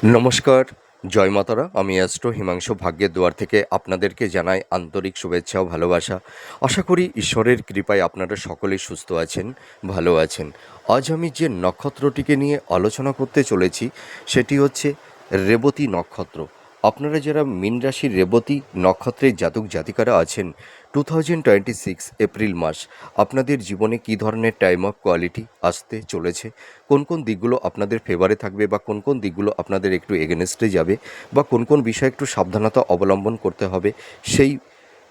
নমস্কার, জয় মাতারা। আমি অ্যাস্ট্রো হিমাংশু ভাগ্যের দুয়ার থেকে আপনাদেরকে জানাই আন্তরিক শুভেচ্ছা ও ভালোবাসা। আশা করি ঈশ্বরের কৃপায় আপনারা সকলেই সুস্থ আছেন, ভালো আছেন। আজ আমি যে নক্ষত্রটিকে নিয়ে আলোচনা করতে চলেছি সেটি হচ্ছে রেবতী নক্ষত্র। আপনারা যারা মীন রাশির রেবতী নক্ষত্রের জাতক জাতিকারা আছেন, 2026 এপ্রিল মাস আপনাদের জীবনে কী ধরনের টাইম অফ কোয়ালিটি আসতে চলেছে, কোন কোন দিকগুলো আপনাদের ফেভারে থাকবে বা কোন কোন দিকগুলো আপনাদের একটু এগেনস্টে যাবে বা কোন কোন বিষয়ে একটু সাবধানতা অবলম্বন করতে হবে, সেই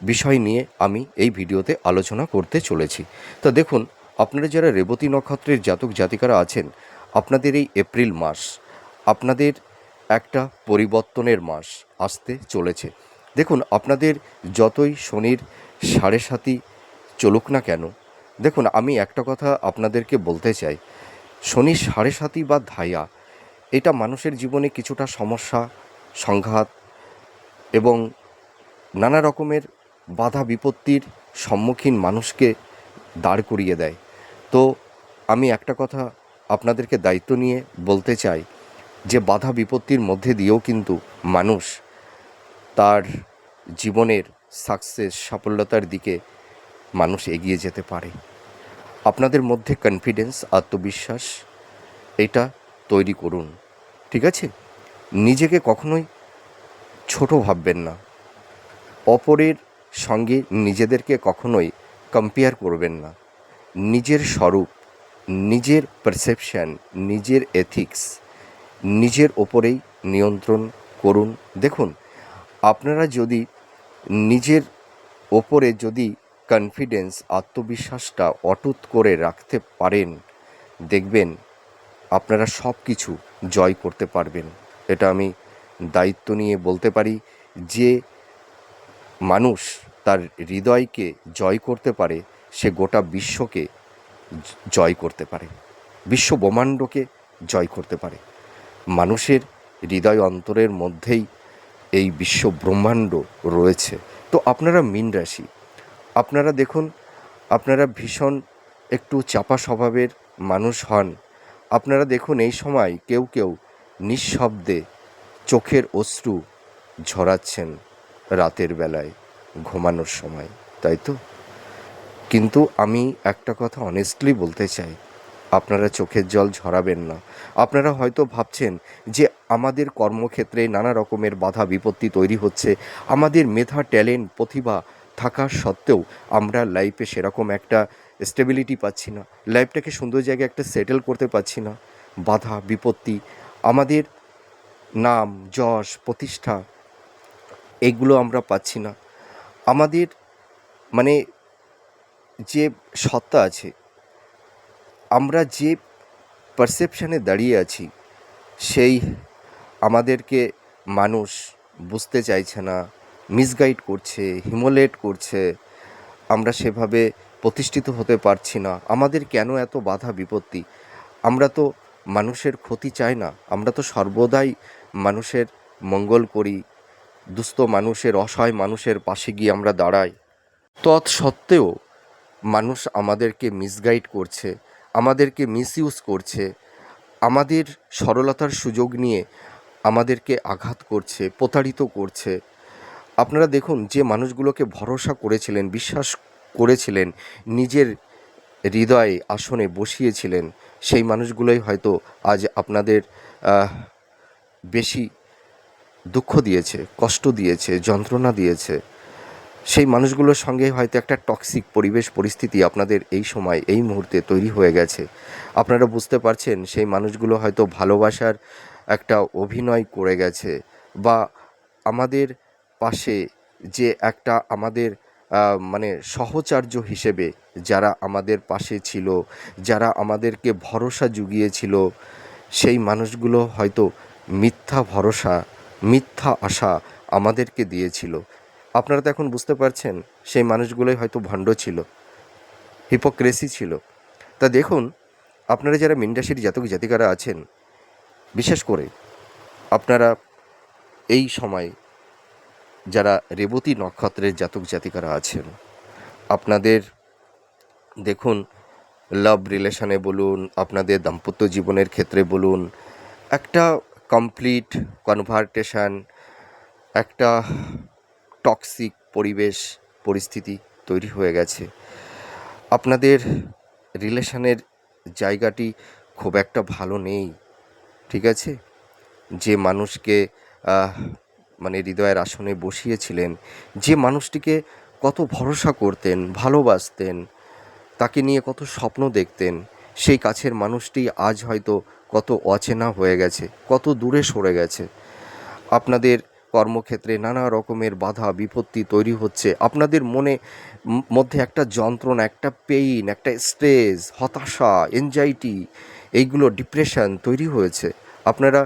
বিষয় নিয়ে আমি এই ভিডিওতে আলোচনা করতে চলেছি। তা দেখুন, আপনারা যারা রেবতী নক্ষত্রের জাতক জাতিকারা আছেন, আপনাদের এই এপ্রিল মাস আপনাদের একটা পরিবর্তনের মাস আসতে চলেছে। দেখুন, আপনাদের যতই শনির সাড়ে সাতি চলুক না কেন, দেখুন আমি একটা কথা আপনাদেরকে বলতে চাই, শনি সাড়ে সাতি বা ধাইয়া এটা মানুষের জীবনে কিছুটা সমস্যা, সংঘাত এবং নানা রকমের বাধা বিপত্তির সম্মুখীন মানুষকে দাঁড় করিয়ে দেয়। তো আমি একটা কথা আপনাদেরকে দায়িত্ব নিয়ে বলতে চাই যে বাধা বিপত্তির মধ্যে দিয়েও কিন্তু মানুষ তার জীবনের সাকসেস, সফলতার দিকে মানুষ এগিয়ে যেতে পারে। আপনাদের মধ্যে কনফিডেন্স, আত্মবিশ্বাস এটা তৈরি করুন, ঠিক আছে? নিজেকে কখনোই ছোট ভাববেন না, অপরের সঙ্গে নিজেদেরকে কখনোই কম্পেয়ার করবেন না। নিজের স্বরূপ, নিজের পারসেপশান, নিজের এথিক্স নিজের ওপরেই নিয়ন্ত্রণ করুন। দেখুন, আপনারা যদি নিজের ওপরে যদি কনফিডেন্স, আত্মবিশ্বাসটা অটুট করে রাখতে পারেন, দেখবেন আপনারা সব কিছু জয় করতে পারবেন। এটা আমি দায়িত্ব নিয়ে বলতে পারি যে মানুষ তার হৃদয়কে জয় করতে পারে, সে গোটা বিশ্বকে জয় করতে পারে, বিশ্ব ব্রহ্মাণ্ডকে জয় করতে পারে। মানুষের হৃদয় অন্তরের মধ্যেই এই বিশ্ব ব্রহ্মাণ্ড রয়েছে। তো আপনারা মীন রাশি, আপনারা দেখুন, আপনারা ভীষণ একটু চাপা স্বভাবের মানুষ হন। আপনারা দেখুন, এই সময় কেউ কেউ নিঃশব্দে চোখের অশ্রু ঝরাচ্ছেন রাতের বেলায় ঘুমানোর সময়, তাই তো? কিন্তু আমি একটা কথা অনেস্টলি বলতে চাই, আপনারা চোখের জল ঝরাবেন না। আপনারা হয়তো ভাবছেন যে আমাদের কর্মক্ষেত্রে নানা রকমের বাধা বিপত্তি তৈরি হচ্ছে, আমাদের মেধা, ট্যালেন্ট, প্রতিভা থাকা সত্ত্বেও আমরা লাইফে সেরকম একটা স্টেবিলিটি পাচ্ছি না, লাইফটাকে সুন্দর জায়গায় একটা সেটেল করতে পারছি না। বাধা বিপত্তি, আমাদের নাম, যশ, প্রতিষ্ঠা এগুলো আমরা পাচ্ছি না। আমাদের মানে যে সত্তা আছে, আমরা যে পারসেপশানে দাঁড়িয়ে আছি, সেই আমাদেরকে মানুষ বুঝতে চাইছে না, মিসগাইড করছে, হিমোলেট করছে। আমরা সেভাবে প্রতিষ্ঠিত হতে পারছি না। আমাদের কেন এত বাধা বিপত্তি? আমরা তো মানুষের ক্ষতি চাই না, আমরা তো সর্বদাই মানুষের মঙ্গল করি, দুস্থ মানুষের, অসহায় মানুষের পাশে গিয়ে আমরা দাঁড়াই। তৎসত্ত্বেও মানুষ আমাদেরকে মিসগাইড করছে, আমাদেরকে মিসইউজ করছে, আমাদের সরলতার সুযোগ নিয়ে আমাদেরকে আঘাত করছে, প্রতারিত করছে। আপনারা দেখুন, যে মানুষগুলোকে ভরসা করেছিলেন, বিশ্বাস করেছিলেন, নিজের হৃদয়ে আসনে বসিয়েছিলেন, সেই মানুষগুলোই হয়তো আজ আপনাদের বেশি দুঃখ দিয়েছে, কষ্ট দিয়েছে, যন্ত্রণা দিয়েছে। সেই মানুষগুলোর সঙ্গে হয়তো একটা টক্সিক পরিবেশ পরিস্থিতি আপনাদের এই সময়, এই মুহূর্তে তৈরি হয়ে গেছে। আপনারা বুঝতে পারছেন, সেই মানুষগুলো হয়তো ভালোবাসার একটা অভিনয় করে গেছে, বা আমাদের পাশে যে একটা আমাদের মানে সহচর্য হিসেবে যারা আমাদের পাশে ছিল, যারা আমাদেরকে ভরসা জুগিয়েছিল, সেই মানুষগুলো হয়তো মিথ্যা ভরসা, মিথ্যা আশা আমাদেরকে দিয়েছিল। আপনারা তো এখন বুঝতে পারছেন, সেই মানুষগুলোই হয়তো ভণ্ড ছিল, হিপোক্রেসি ছিল। তা দেখুন, আপনারা যারা মীন রাশির জাতক জাতিকারা আছেন, বিশেষ করে আপনারা এই সময় যারা রেবতী নক্ষত্রের জাতক জাতিকারা আছেন, আপনাদের দেখুন, লাভ রিলেশনে বলুন, আপনাদের দাম্পত্য জীবনের ক্ষেত্রে বলুন, একটা কমপ্লিট কনভার্টেশন, একটা টক্সিক পরিবেশ পরিস্থিতি তৈরি হয়ে গেছে। আপনাদের রিলেশনের জায়গাটি খুব একটা ভালো নেই, ঠিক আছে? যে মানুষকে আহ, মানে হৃদয়ের আসনে বসিয়েছিলেন, যে মানুষটিকে কত ভরসা করতেন, ভালোবাসতেন, তাকে নিয়ে কত স্বপ্ন দেখতেন, সেই কাছের মানুষটি আজ হয়তো কত অচেনা হয়ে গেছে, কত দূরে সরে গেছে। আপনাদের কর্মক্ষেত্রে নানা রকমের বাধা বিপত্তি তৈরি হচ্ছে। আপনাদের মধ্যে একটা যন্ত্রণা, একটা পেইন, একটা স্ট্রেস, হতাশা, এনজাইটি, এইগুলো ডিপ্রেশন তৈরি হয়েছে। আপনারা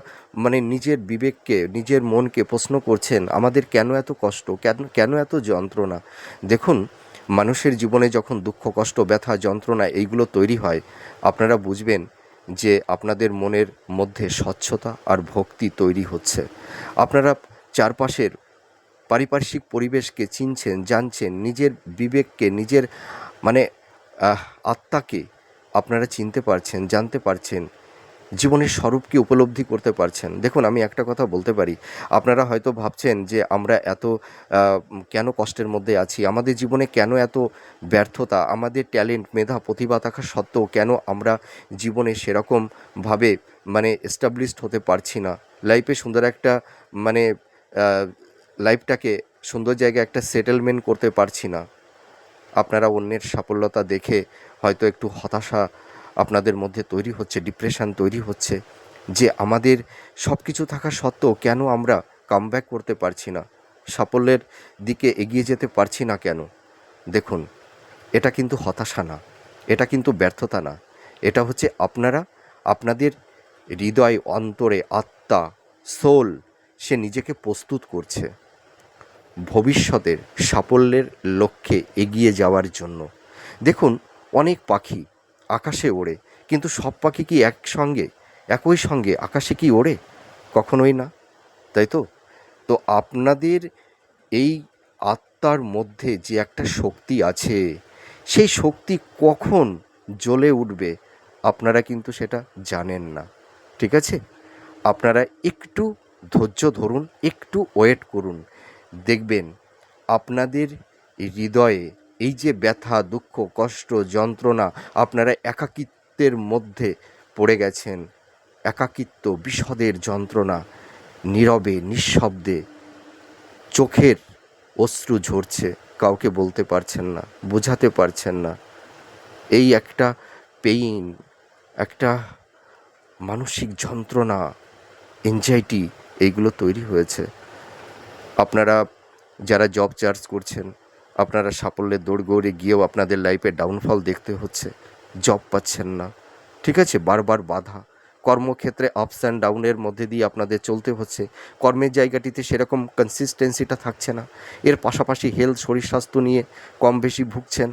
নিজের বিবেককে, নিজের মনকে প্রশ্ন করছেন, আমাদের কেন এত কষ্ট, কেন কেন এত যন্ত্রণা? দেখুন, মানুষের জীবনে যখন দুঃখ, কষ্ট, ব্যথা, যন্ত্রণা এইগুলো তৈরি হয়, আপনারা বুঝবেন যে আপনাদের মনের মধ্যে স্বচ্ছতা আর ভক্তি তৈরি হচ্ছে। আপনারা চারপাশের পারিপার্শ্বিক পরিবেশকে চিনছেন, জানছেন, নিজের বিবেককে, নিজের মানে আত্মাকে আপনারা চিনতে পারছেন, জানতে পারছেন, জীবনের স্বরূপকে উপলব্ধি করতে পারছেন। দেখুন, আমি একটা কথা বলতে পারি, আপনারা হয়তো ভাবছেন যে আমরা এত কেন কষ্টের মধ্যে আছি, আমাদের জীবনে কেন এত ব্যর্থতা, আমাদের ট্যালেন্ট, মেধা, প্রতিভা থাকা সত্ত্বেও কেন আমরা জীবনে সেরকমভাবে এস্টাবলিশড হতে পারছি না, লাইফে সুন্দর একটা মানে আহ, লাইফটাকে সুন্দর জায়গায় একটা সেটেলমেন্ট করতে পারছি না। আপনারা অন্যের সাফল্যতা দেখে হয়তো একটু হতাশা আপনাদের মধ্যে তৈরি হচ্ছে, ডিপ্রেশন তৈরি হচ্ছে, যে আমাদের সব কিছু থাকা সত্ত্বেও কেন আমরা কামব্যাক করতে পারছি না, সাফল্যের দিকে এগিয়ে যেতে পারছি না কেন? দেখুন, এটা কিন্তু হতাশা না, এটা কিন্তু ব্যর্থতা না, এটা হচ্ছে আপনাদের হৃদয়, অন্তরে, আত্মা, সোল, সে নিজেকে প্রস্তুত করছে ভবিষ্যতের সাফল্যের লক্ষ্যে এগিয়ে যাওয়ার জন্য। দেখুন, অনেক পাখি আকাশে ওড়ে, কিন্তু সব পাখি কি একই সঙ্গে আকাশে কি ওড়ে? কখনোই না, তাই তো? তো আপনাদের এই আত্মার মধ্যে যে একটা শক্তি আছে, সেই শক্তি কখন জ্বলে উঠবে আপনারা কিন্তু সেটা জানেন না, ঠিক আছে? আপনারা একটু ধৈর্য ধরুন, একটু ওয়েট করুন, দেখবেন আপনাদের হৃদয়ে এই যে ব্যথা, দুঃখ, কষ্ট, যন্ত্রণা, আপনারা একাকিত্বের মধ্যে পড়ে গেছেন, একাকিত্ব, বিষাদের যন্ত্রণা, নীরবে, নিঃশব্দে চোখের অশ্রু ঝরছে, কাউকে বলতে পারছেন না, বোঝাতে পারছেন না, এই একটা পেইন, একটা মানসিক যন্ত্রণা, এনজাইটি, এইগুলো তৈরি হয়েছে। আপনারা যারা জব চার্জ করছেন, আপনারা সাফল্যের দৌড়গৌড়ে গিয়েও আপনাদের লাইফে ডাউনফল দেখতে হচ্ছে, জব পাচ্ছেন না, ঠিক আছে? বারবার বাধা, কর্মক্ষেত্রে আপস অ্যান্ড ডাউনের মধ্যে দিয়ে আপনাদের চলতে হচ্ছে, কর্মের জায়গাটিতে সেরকম কনসিস্টেন্সিটা থাকছে না, এর পাশাপাশি হেলথ, শরীর স্বাস্থ্য নিয়ে কম বেশি ভুগছেন,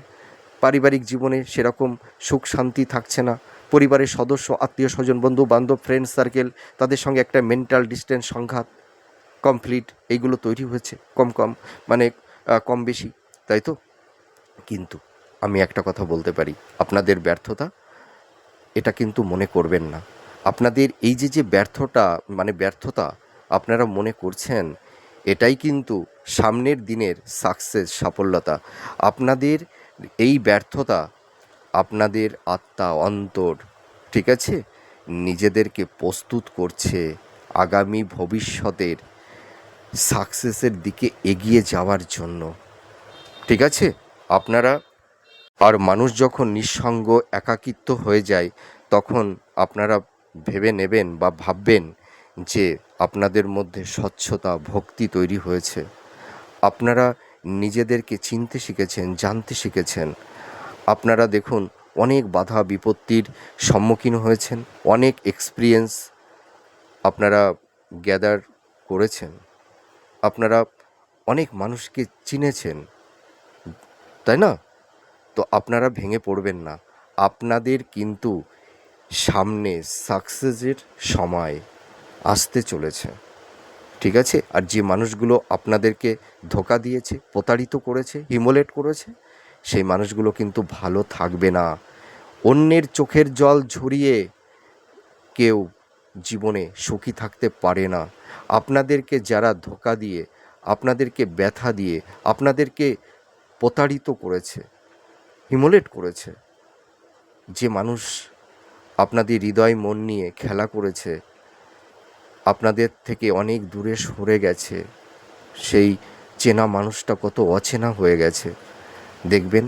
পারিবারিক জীবনে সেরকম সুখ শান্তি থাকছে না, পরিবারের সদস্য, আত্মীয় স্বজন, বন্ধু বান্ধব, ফ্রেন্ড সার্কেল, তাদের সঙ্গে একটা মেন্টাল ডিস্টেন্স, সংঘাত কমপ্লিট, এইগুলো তৈরি হয়েছে কম বেশি, তাই তো? কিন্তু আমি একটা কথা বলতে পারি, আপনাদের ব্যর্থতা, এটা কিন্তু মনে করবেন না। আপনাদের এই যে ব্যর্থতা আপনারা মনে করছেন, এটাই কিন্তু সামনের দিনের সাকসেস, সাফল্যতা। আপনাদের এই ব্যর্থতা আপনাদের আত্মা, অন্তর, ঠিক আছে, নিজেদেরকে প্রস্তুত করছে আগামী ভবিষ্যতের সাকসেসের দিকে এগিয়ে যাওয়ার জন্য, ঠিক আছে? আপনারা আর মানুষ যখন নিঃসঙ্গ, একাকিত্ব হয়ে যায়, তখন আপনারা ভেবে নেবেন বা ভাববেন যে আপনাদের মধ্যে স্বচ্ছতা, ভক্তি তৈরি হয়েছে, আপনারা নিজেদেরকে চিনতে শিখেছেন, জানতে শিখেছেন। আপনারা দেখুন, অনেক বাধা বিপত্তির সম্মুখীন হয়েছেন, অনেক এক্সপিরিয়েন্স আপনারা গ্যাদার করেছেন, আপনারা অনেক মানুষকে চিনেছেন, তাই না? তো আপনারা ভেঙে পড়বেন না, আপনাদের কিন্তু সামনে সাকসেসের সময় আসতে চলেছে, ঠিক আছে? আর যে মানুষগুলো আপনাদেরকে ধোঁকা দিয়েছে, প্রতারিত করেছে, হিমোলেট করেছে, সেই মানুষগুলো কিন্তু ভালো থাকবে না। অন্যের চোখের জল ঝরিয়ে কেউ জীবনে সুখী থাকতে পারে না। আপনাদেরকে যারা ধোঁকা দিয়ে, আপনাদেরকে ব্যথা দিয়ে, আপনাদেরকে প্রতারিত করেছে, হিমোলেট করেছে, যে মানুষ আপনাদের হৃদয় মন নিয়ে খেলা করেছে, আপনাদের থেকে অনেক দূরে সরে গেছে, সেই চেনা মানুষটা কত অচেনা হয়ে গেছে, দেখবেন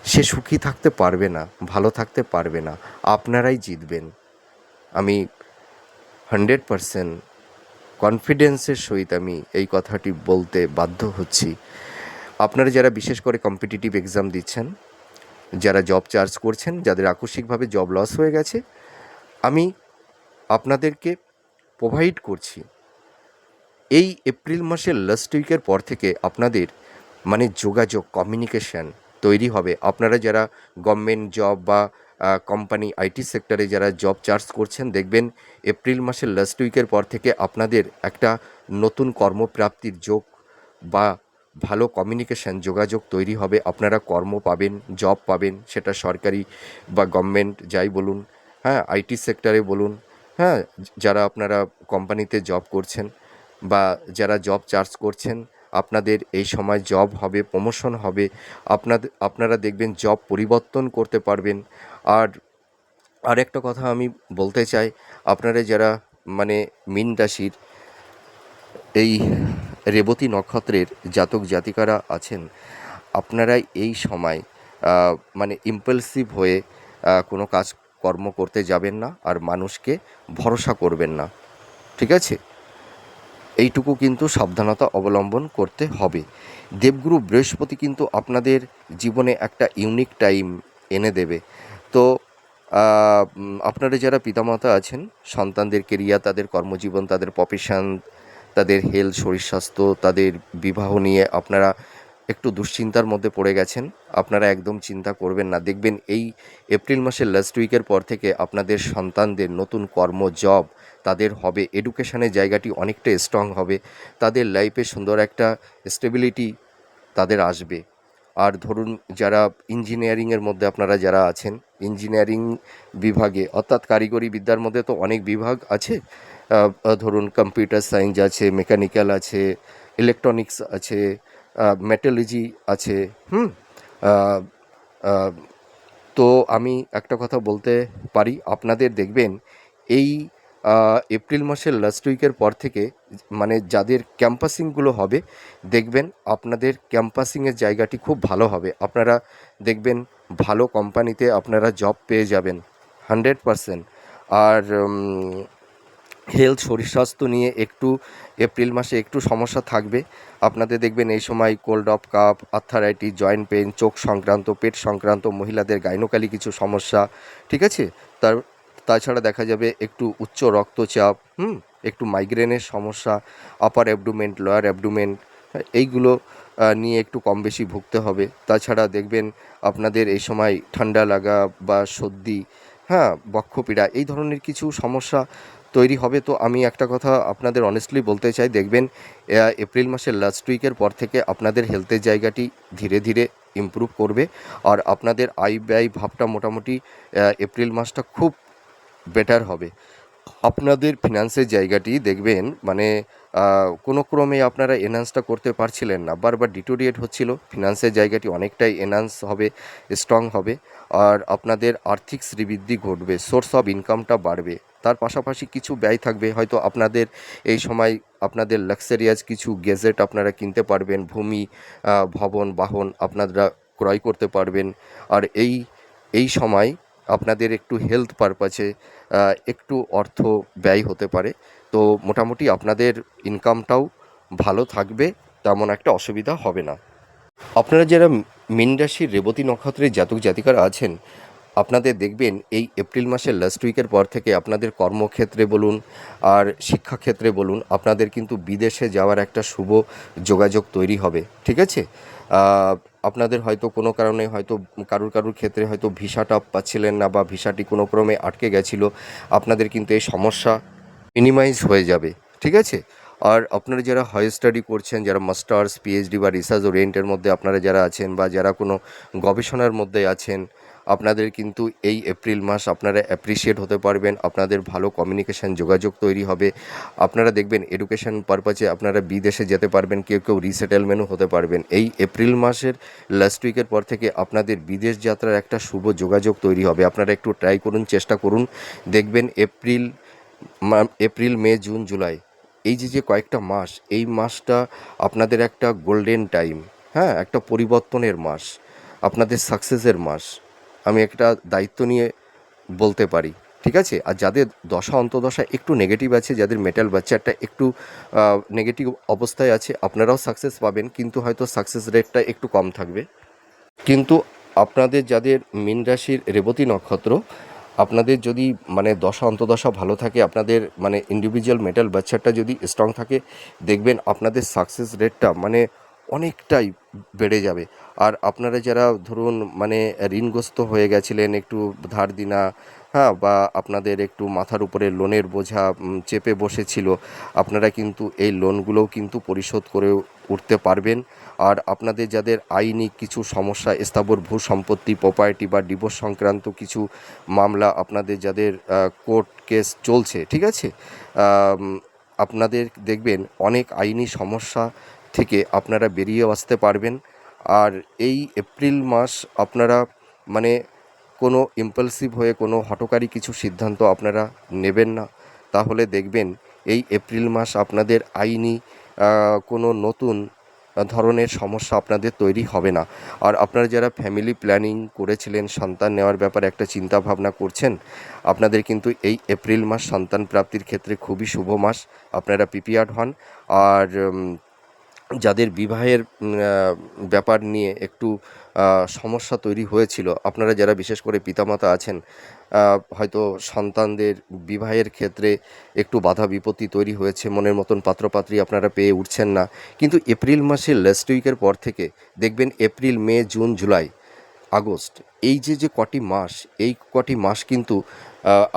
সে সুখী থাকতে পারবে না, ভালো থাকতে পারবে না। আপনারাই জিতবেন, আমি 100% কনফিডেন্সের সহিত আমি এই কথাটি বলতে বাধ্য হচ্ছি। আপনারা যারা বিশেষ করে কম্পিটিটিভ এক্সাম দিচ্ছেন, যারা জব চার্জ করছেন, যাদের আকস্মিকভাবে জব লস হয়ে গেছে, আমি আপনাদেরকে প্রোভাইড করছি এই এপ্রিল মাসের লাস্ট উইকের পর থেকে আপনাদের যোগাযোগ, কমিউনিকেশান তৈরি হবে। আপনারা যারা গভর্নমেন্ট জব বা কোম্পানি আইটি সেক্টরে যারা জব চার্জ করছেন, দেখবেন এপ্রিল মাসের লাস্ট উইকের পর থেকে আপনাদের একটা নতুন কর্মপ্রাপ্তির যোগ বা ভালো কমিউনিকেশান, যোগাযোগ তৈরি হবে। আপনারা কর্ম পাবেন, জব পাবেন, সেটা সরকারি বা গভর্নমেন্ট যাই বলুন, হ্যাঁ, আইটি সেক্টরে বলুন, হ্যাঁ, যারা আপনারা কোম্পানিতে জব করছেন বা যারা জব চার্জ করছেন, আপনাদের এই সময় জব হবে, প্রমোশন হবে, আপনারা দেখবেন জব পরিবর্তন করতে পারবেন। আর একটা কথা আমি বলতে চাই, আপনারা যারা মীন রাশির এই রেবতী নক্ষত্রের জাতক জাতিকারা আছেন, আপনারা এই সময় ইম্পালসিভ হয়ে কোনো কাজকর্ম করতে যাবেন না, আর মানুষকে ভরসা করবেন না, ঠিক আছে? এইটুকু কিন্তু সাবধানতা অবলম্বন করতে হবে। দেবগুরু বৃহস্পতি কিন্তু আপনাদের জীবনে একটা ইউনিক টাইম এনে দেবে। তো আপনারা যারা পিতামাতা আছেন, সন্তানদের কেরিয়ার, তাদের কর্মজীবন, তাদের প্রফেশন, তাদের হেলথ, শরীর স্বাস্থ্য, তাদের বিবাহ নিয়ে আপনারা একটু দুশ্চিন্তার মধ্যে পড়ে গেছেন, আপনারা একদম চিন্তা করবেন না। দেখবেন এই এপ্রিল মাসের লাস্ট উইকের পর থেকে আপনাদের সন্তানদের নতুন কর্ম, জব তাদের হবে, এডুকেশনের জায়গাটি অনেকটা স্ট্রং হবে, তাদের লাইফে সুন্দর একটা স্টেবিলিটি তাদের আসবে। আর ধরুন, যারা ইঞ্জিনিয়ারিংয়ের মধ্যে আপনারা যারা আছেন, ইঞ্জিনিয়ারিং বিভাগে অর্থাৎ কারিগরি বিদ্যার মধ্যে তো অনেক বিভাগ আছে, ধরুন কম্পিউটার সায়েন্স আছে, মেকানিক্যাল আছে, ইলেকট্রনিক্স আছে, মেটালজি আছে, আহ, আহ, তো আমি একটা কথা বলতে পারি, আপনাদের দেখবেন এই এপ্রিল মাসের লাস্ট উইকের পর থেকে যাদের ক্যাম্পাসিংগুলো হবে, দেখবেন আপনাদের ক্যাম্পাসিংয়ের জায়গাটি খুব ভালো হবে। আপনারা দেখবেন ভালো কোম্পানিতে আপনারা জব পেয়ে যাবেন 100%। আর হেলথ, শরীর স্বাস্থ্য নিয়ে একটু এপ্রিল মাসে একটু সমস্যা থাকবে আপনাদের। দেখবেন এই সময় cold of cup, arthritis, joint pain, চোখ সংক্রান্ত, পেট সংক্রান্ত, মহিলাদের গাইনোকালি কিছু সমস্যা, ঠিক আছে? তাছাড়া দেখা যাবে একটু উচ্চ রক্তচাপ, একটু মাইগ্রেনের সমস্যা, আপার অ্যাবডোমেন, লোয়ার অ্যাবডোমেন, এইগুলো নিয়ে একটু কম বেশি ভুগতে হবে। তাছাড়া দেখবেন আপনাদের এই সময় ঠান্ডা লাগা বা সর্দি, হ্যাঁ, বক্ষপীড়া, এই ধরনের কিছু সমস্যা তৈরি হবে। তো আমি একটা কথা আপনাদের অনেস্টলি বলতে চাই, দেখবেন এপ্রিল মাসের লাস্ট উইকের পর থেকে আপনাদের হেলথের জায়গাটি ধীরে ধীরে ইমপ্রুভ করবে, আর আপনাদের আয় ব্যয় ভাবটা মোটামুটি এপ্রিল মাসটা খুব বেটার হবে। আপনাদের ফিনান্সের জায়গাটি দেখবেন কোনো ক্রমে আপনারা এনহান্সটা করতে পারছিলেন না, বারবার ডিটোরিয়েট হচ্ছিল, ফিনান্সের জায়গাটি অনেকটাই এনহান্স হবে, স্ট্রং হবে, আর আপনাদের আর্থিক শ্রীবৃদ্ধি ঘটবে, সোর্স অফ ইনকামটা বাড়বে। তার পাশাপাশি কিছু ব্যয় থাকবে, হয়তো আপনাদের এই সময় আপনাদের লাক্সারিয়াস কিছু গ্যাজেট আপনারা কিনতে পারবেন, ভূমি, ভবন, বাহন আপনারা ক্রয় করতে পারবেন। আর এই সময় আপনাদের একটু হেলথ পারপাসে একটু অর্থ ব্যয় হতে পারে। তো মোটামুটি আপনাদের ইনকামটাও ভালো থাকবে, তেমন একটা অসুবিধা হবে না। আপনারা যারা মীন রাশির রেবতী নক্ষত্রের জাতক জাতিকারা আছেন, আপনাদের দেখবেন এই এপ্রিল মাসের লাস্ট উইকের পর থেকে আপনাদের কর্মক্ষেত্রে বলুন আর শিক্ষাক্ষেত্রে বলুন, আপনাদের কিন্তু বিদেশে যাওয়ার একটা শুভ যোগাযোগ তৈরি হবে, ঠিক আছে? আপনাদের হয়তো কোনো কারণে, হয়তো কারুর ক্ষেত্রে হয়তো ভিসাটা পাচ্ছিলেন না বা ভিসাটি কোনো ক্রমে আটকে গেছিলো, আপনাদের কিন্তু এই সমস্যা মিনিমাইজ হয়ে যাবে, ঠিক আছে? আর আপনারা যারা হায়ার স্টাডি করছেন, যারা মাস্টার্স, পিএইচডি বা রিসার্চ ওরিয়েন্টের মধ্যে আপনারা যারা আছেন, বা যারা কোনো গবেষণার মধ্যে আছেন, আপনাদের কিন্তু এই এপ্রিল মাস আপনারা অ্যাপ্রিসিয়েট হতে পারবেন, আপনাদের ভালো কমিউনিকেশান যোগাযোগ তৈরি হবে। আপনারা দেখবেন এডুকেশন পারপাসে আপনারা বিদেশে যেতে পারবেন, কেউ কেউ রিসেটেলমেন্টও হতে পারবেন। এই এপ্রিল মাসের লাস্ট উইকের পর থেকে আপনাদের বিদেশ যাত্রার একটা শুভ যোগাযোগ তৈরি হবে। আপনারা একটু ট্রাই করুন, চেষ্টা করুন, দেখবেন এপ্রিল মে জুন জুলাই এই যে কয়েকটা মাস, এই মাসটা আপনাদের একটা গোল্ডেন টাইম, হ্যাঁ, একটা পরিবর্তনের মাস, আপনাদের সাকসেসের মাস। আমি একটা দায়িত্ব নিয়ে বলতে পারি, ঠিক আছে। আর যাদের দশা অন্তদশা একটু নেগেটিভ আছে, যাদের মেটাল বাচ্চাটা একটু নেগেটিভ অবস্থায় আছে, আপনারাও সাকসেস পাবেন, কিন্তু হয়তো সাকসেস রেটটা একটু কম থাকবে। কিন্তু আপনাদের যাদের মীন রাশির রেবতী নক্ষত্র, আপনাদের যদি মানে দশা অন্তদশা ভালো থাকে, আপনাদের মানে ইন্ডিভিজুয়াল মেটাল বাচ্চাটা যদি স্ট্রং থাকে, দেখবেন আপনাদের সাকসেস রেটটা মানে অনেকটাই বেড়ে যাবে। আর আপনারা যারা ধরুন মানে ঋণগ্রস্ত হয়ে গেছিলেন, একটু ধার দিনা, হ্যাঁ, বা আপনাদের একটু মাথার উপরে লোনের বোঝা চেপে বসেছিল, আপনারা কিন্তু এই লোনগুলোও কিন্তু পরিশোধ করে উঠতে পারবেন। আর আপনাদের যাদের আইনি কিছু সমস্যা, স্থাবর ভূ সম্পত্তি, প্রপার্টি বা ডিভোর্স সংক্রান্ত কিছু মামলা, আপনাদের যাদের কোর্ট কেস চলছে, ঠিক আছে, আম, আপনাদের দেখবেন অনেক আইনি সমস্যা থেকে আপনারা বেরিয়ে আসতে পারবেন। আর এই এপ্রিল মাস আপনারা মানে কোনো ইম্পালসিভ হয়ে কোনো হঠকারী কিছু সিদ্ধান্ত আপনারা নেবেন না, তাহলে দেখবেন এই এপ্রিল মাস আপনাদের আইনি কোনো নতুন ধরনের সমস্যা আপনাদের তৈরি হবে না। আর আপনারা যারা ফ্যামিলি প্ল্যানিং করেছিলেন, সন্তান নেওয়ার ব্যাপারে একটা চিন্তা ভাবনা করছেন, আপনাদের কিন্তু এই এপ্রিল মাস সন্তান প্রাপ্তির ক্ষেত্রে খুবই শুভ মাস, আপনারা প্রিপেয়ার্ড হন। আর যাদের বিবাহের ব্যাপার নিয়ে একটু সমস্যা তৈরি হয়েছিল, আপনারা যারা বিশেষ করে পিতামাতা আছেন, হয়তো সন্তানদের বিবাহের ক্ষেত্রে একটু বাধা বিপত্তি তৈরি হয়েছে, মনের মতন পাত্রপাত্রী আপনারা পেয়ে উঠছেন না, কিন্তু এপ্রিল মাসের লাস্ট উইকের পর থেকে দেখবেন April May June July August এই যে কটি মাস, এই কটি মাস কিন্তু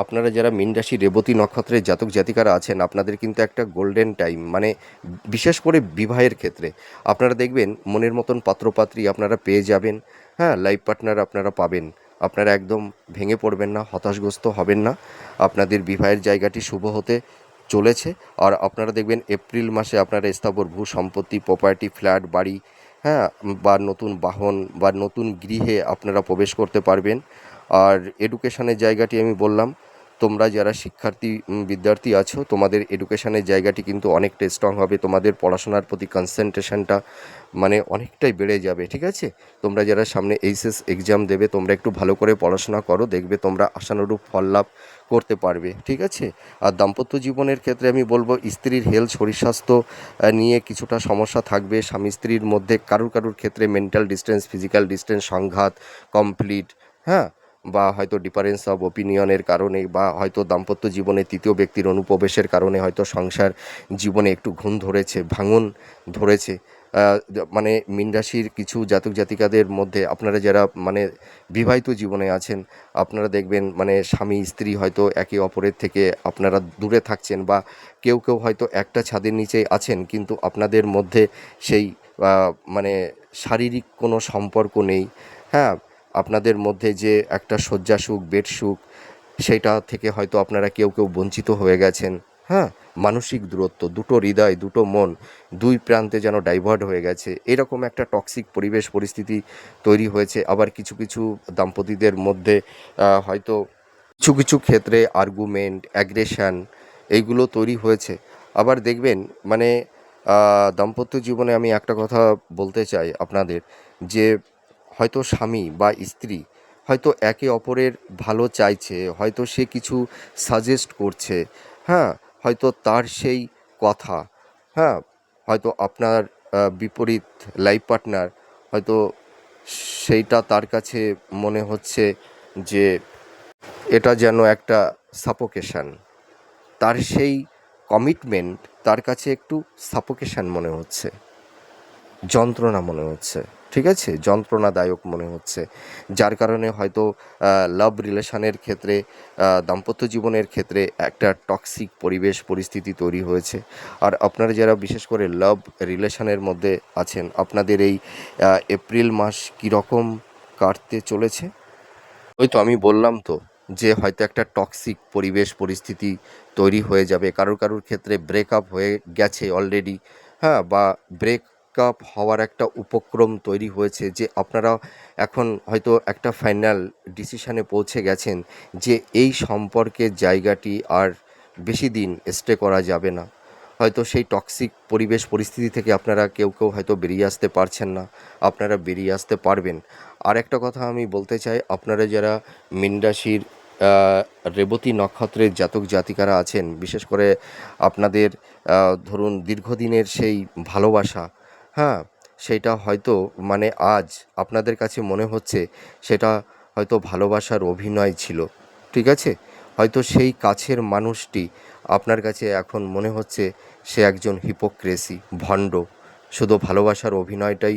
আপনারা যারা মীন রাশি রেবতী নক্ষত্রের জাতক জাতিকারা আছেন, আপনাদের কিন্তু একটা গোল্ডেন টাইম, মানে বিশেষ করে বিবাহের ক্ষেত্রে আপনারা দেখবেন মনের মতন পাত্রপাত্রী আপনারা পেয়ে যাবেন, হ্যাঁ, লাইফ পার্টনার আপনারা পাবেন। আপনারা একদম ভেঙে পড়বেন না, হতাশগ্রস্ত হবেন না, আপনাদের বিবাহের জায়গাটি শুভ হতে চলেছে। আর আপনারা দেখবেন এপ্রিল মাসে আপনারা স্থাবর ভূ সম্পত্তি, প্রপার্টি, ফ্ল্যাট, বাড়ি, হ্যাঁ, বা নতুন বাহন বা নতুন গৃহে আপনারা প্রবেশ করতে পারবেন। আর এডুকেশনের জায়গাটি আমি বললাম, তোমরা যারা শিক্ষার্থী বিদ্যার্থী আছো, তোমাদের এডুকেশনের জায়গাটি কিন্তু অনেকটা স্ট্রং হবে, তোমাদের পড়াশোনার প্রতি কনসেন্ট্রেশনটা মানে অনেকটাই বেড়ে যাবে, ঠিক আছে। তোমরা যারা সামনে এইচএস এক্সাম দেবে, তোমরা একটু ভালো করে পড়াশোনা করো, দেখবে তোমরা আশানুরূপ ফল লাভ করতে পারবে, ঠিক আছে। আর দাম্পত্য জীবনের ক্ষেত্রে আমি বলবো স্ত্রীর হেলথ, শরীর স্বাস্থ্য নিয়ে কিছুটা সমস্যা থাকবে। স্বামী স্ত্রীর মধ্যে কারুর কারুর ক্ষেত্রে মেন্টাল ডিস্টেন্স, ফিজিক্যাল ডিস্টেন্স, সংঘাত কমপ্লিট, হ্যাঁ, বা হয়তো ডিফারেন্স অফ ওপিনিয়নের কারণে, বা হয়তো দাম্পত্য জীবনে তৃতীয় ব্যক্তির অনুপ্রবেশের কারণে হয়তো সংসার জীবনে একটু ঘুণ ধরেছে, ভাঙন ধরেছে। মানে মীন রাশির কিছু জাতক জাতিকাদের মধ্যে আপনারা যারা মানে বিবাহিত জীবনে আছেন, আপনারা দেখবেন মানে স্বামী স্ত্রী হয়তো একে অপরের থেকে আপনারা দূরে থাকছেন, বা কেউ কেউ হয়তো একটা ছাদের নিচেই আছেন, কিন্তু আপনাদের মধ্যে সেই মানে শারীরিক কোনো সম্পর্ক নেই, হ্যাঁ। আপনাদের মধ্যে যে একটা শয্যা সুখ, বেড সুখ, সেটা থেকে হয়তো আপনারা কেউ কেউ বঞ্চিত হয়ে গেছেন, হ্যাঁ। মানসিক দূরত্ব, দুটো হৃদয়, দুটো মন, দুই প্রান্তে যেন ডাইভার্ট হয়ে গেছে, এরকম একটা টক্সিক পরিবেশ পরিস্থিতি তৈরি হয়েছে। আবার কিছু কিছু দাম্পতিদের মধ্যে হয়তো কিছু কিছু ক্ষেত্রে আর্গুমেন্ট, অ্যাগ্রেশন, এইগুলো তৈরি হয়েছে। আবার দেখবেন মানে দাম্পত্য জীবনে আমি একটা কথা বলতে চাই আপনাদের, যে হয়তো স্বামী বা স্ত্রী হয়তো একে অপরের ভালো চাইছে, হয়তো সে কিছু সাজেস্ট করছে, হ্যাঁ, হয়তো তার সেই কথা, হ্যাঁ, হয়তো আপনার বিপরীত লাইফ পার্টনার হয়তো সেইটা তার কাছে মনে হচ্ছে যে এটা যেন একটা সাফোকেশন, তার সেই কমিটমেন্ট তার কাছে একটু সাফোকেশন মনে হচ্ছে, যন্ত্রণা মনে হচ্ছে, ঠিক আছে, যন্ত্রণাদায়ক মনে হচ্ছে। যার কারণে হয়তো লাভ রিলেশনের ক্ষেত্রে, দাম্পত্য জীবনের ক্ষেত্রে একটা টক্সিক পরিবেশ পরিস্থিতি তৈরি হয়েছে। আর আপনারা যারা বিশেষ করে লাভ রিলেশনের মধ্যে আছেন, আপনাদের এই এপ্রিল মাস কীরকম কাটতে চলেছে ওই তো আমি বললাম তো যে হয়তো একটা টক্সিক পরিবেশ পরিস্থিতি তৈরি হয়ে যাবে, কারোর কারোর ক্ষেত্রে ব্রেকআপ হয়ে গেছে অলরেডি, হ্যাঁ, বা ব্রেকআপ হওয়ার একটা উপক্রম তৈরি হয়েছে, যে আপনারা এখন হয়তো একটা ফাইনাল ডিসিশানে পৌঁছে গেছেন যে এই সম্পর্কের জায়গাটি আর বেশি দিন স্টে করা যাবে না। হয়তো সেই টক্সিক পরিবেশ পরিস্থিতি থেকে আপনারা কেউ কেউ হয়তো বেরিয়ে আসতে পারছেন না, আপনারা বেরিয়ে আসতে পারবেন। আর একটা কথা আমি বলতে চাই, আপনারা যারা মীন রাশির রেবতী নক্ষত্রের জাতক জাতিকারা আছেন, বিশেষ করে আপনাদের ধরুন দীর্ঘদিনের সেই ভালোবাসা, হ্যাঁ, সেইটা হয়তো মানে আজ আপনাদের কাছে মনে হচ্ছে সেটা হয়তো ভালোবাসার অভিনয় ছিল, ঠিক আছে? হয়তো সেই কাছের মানুষটি আপনার কাছে এখন মনে হচ্ছে সে একজন হিপোক্রেসি, ভণ্ড, শুধু ভালোবাসার অভিনয়টাই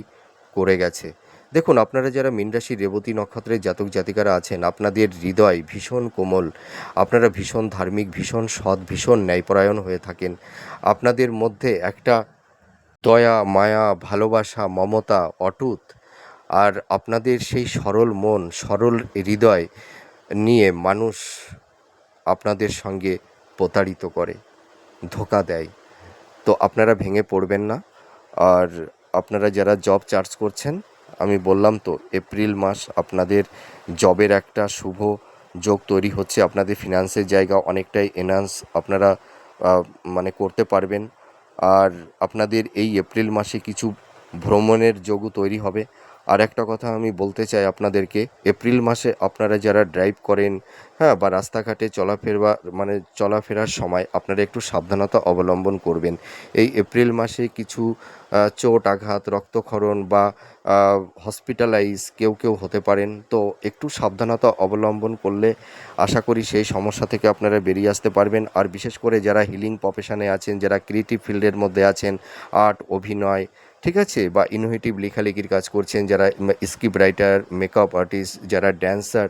করে গেছে। দেখুন, আপনারা যারা মীন রাশির রেবতী নক্ষত্রের জাতক জাতিকারা আছেন, আপনাদের হৃদয় ভীষণ কোমল, আপনারা ভীষণ ধার্মিক, ভীষণ সৎ, ভীষণ ন্যায়পরায়ণ হয়ে থাকেন। আপনাদের মধ্যে একটা দয়া, মায়া, ভালোবাসা, মমতা অটুট। আর আপনাদের সেই সরল মন, সরল হৃদয় নিয়ে মানুষ আপনাদের সঙ্গে প্রতারিত করে, ধোঁকা দেয়। তো আপনারা ভেঙে পড়বেন না। আর আপনারা যারা জব চার্জ করছেন, আমি বললাম তো এপ্রিল মাস আপনাদের জবের একটা শুভ যোগ তৈরি হচ্ছে, আপনাদের ফিনান্সের জায়গা অনেকটাই এনহান্স আপনারা মানে করতে পারবেন। আর আপনাদের এই এপ্রিল মাসে কিছু ভ্রমণের যোগও তৈরি হবে। আর একটা কথা আমি বলতে চাই আপনাদেরকে, এপ্রিল মাসে আপনারা যারা ড্রাইভ করেন, হ্যাঁ, বা রাস্তাঘাটে চলাফেরার সময় আপনারা একটু সাবধানতা অবলম্বন করবেন। এই এপ্রিল মাসে কিছু চোট আঘাত, রক্তক্ষরণ বা হসপিটালাইজ কেউ কেউ হতে পারেন। তো একটু সাবধানতা অবলম্বন করলে আশা করি সেই সমস্যা থেকে আপনারা বেরিয়ে আসতে পারবেন। আর বিশেষ করে যারা হিলিং প্রফেশনে আছেন, যারা ক্রিয়েটিভ ফিল্ডের মধ্যে আছেন, আর্ট, অভিনয়, ঠিক আছে, বা ইনোভেটিভ লেখালেখির কাজ করছেন, যারা স্ক্রিপ্ট রাইটার, মেকআপ আর্টিস্ট, যারা ড্যান্সার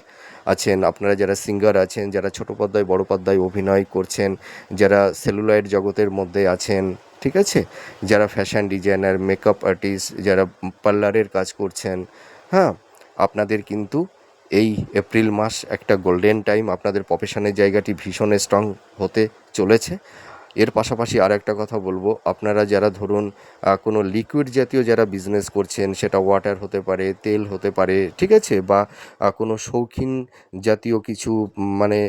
আছেন, আপনারা যারা সিঙ্গার আছেন, যারা ছোটো পর্দায় বড় পর্দায় অভিনয় করছেন, যারা সেলুলয়েড জগতের মধ্যে আছেন, ঠিক আছে, যারা ফ্যাশন ডিজাইনার, মেকআপ আর্টিস্ট, যারা পার্লারের কাজ করছেন, হ্যাঁ, আপনাদের কিন্তু এই এপ্রিল মাস একটা গোল্ডেন টাইম, আপনাদের প্রফেশনের জায়গাটি ভীষণ স্ট্রং হতে চলেছে। এর পাশাপাশি আর একটা কথা বলবো, আপনারা যারা ধরুন কোনো লিকুইড জাতীয় যারা বিজনেস করছেন, সেটা ওয়াটার হতে পারে, তেল হতে পারে, ঠিক আছে, বা কোনো শৌখিন জাতীয় কিছু মানে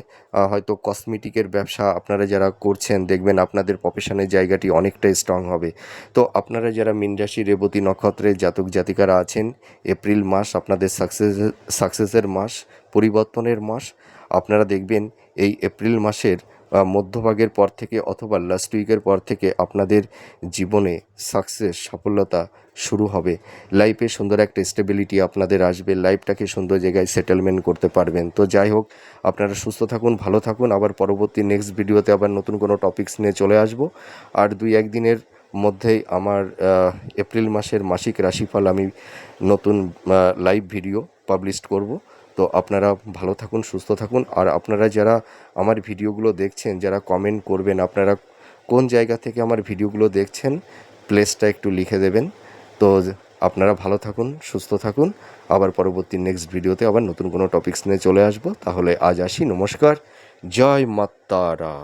হয়তো কসমেটিকের ব্যবসা আপনারা যারা করছেন, দেখবেন আপনাদের প্রফেশনের জায়গাটি অনেকটাই স্ট্রং হবে। তো আপনারা যারা মীন রাশি রেবতী নক্ষত্রের জাতক জাতিকারা আছেন, এপ্রিল মাস আপনাদের সাকসেসের মাস, পরিবর্তনের মাস। আপনারা দেখবেন এই এপ্রিল মাসের মধ্যভাগের পর থেকে অথবা লাস্ট উইকের পর থেকে আপনাদের জীবনে সাকসেস, সফলতা শুরু হবে। লাইফে সুন্দর একটা স্টেবিলিটি আপনাদের আসবে, লাইফটাকে সুন্দর জায়গায় সেটেলমেন্ট করতে পারবেন। তো যাই হোক, আপনারা সুস্থ থাকুন, ভালো থাকুন। আবার পরবর্তী নেক্সট ভিডিওতে আবার নতুন কোনো টপিকস নিয়ে চলে আসবো। আর 2-1 দিনের মধ্যেই আমার এপ্রিল মাসের মাসিক রাশিফল আমি নতুন লাইভ ভিডিও পাবলিশ করব। তো আপনারা ভালো থাকুন, সুস্থ থাকুন। আর আপনারা যারা আমার ভিডিওগুলো দেখছেন, যারা কমেন্ট করবেন, আপনারা কোন জায়গা থেকে আমার ভিডিওগুলো দেখছেন, প্লেসটা একটু লিখে দেবেন। তো আপনারা ভালো থাকুন, সুস্থ থাকুন। আবার পরবর্তী নেক্সট ভিডিওতে আবার নতুন কোনো টপিকস নিয়ে চলে আসবো। তাহলে আজ আসি, নমস্কার, জয় মা তারা।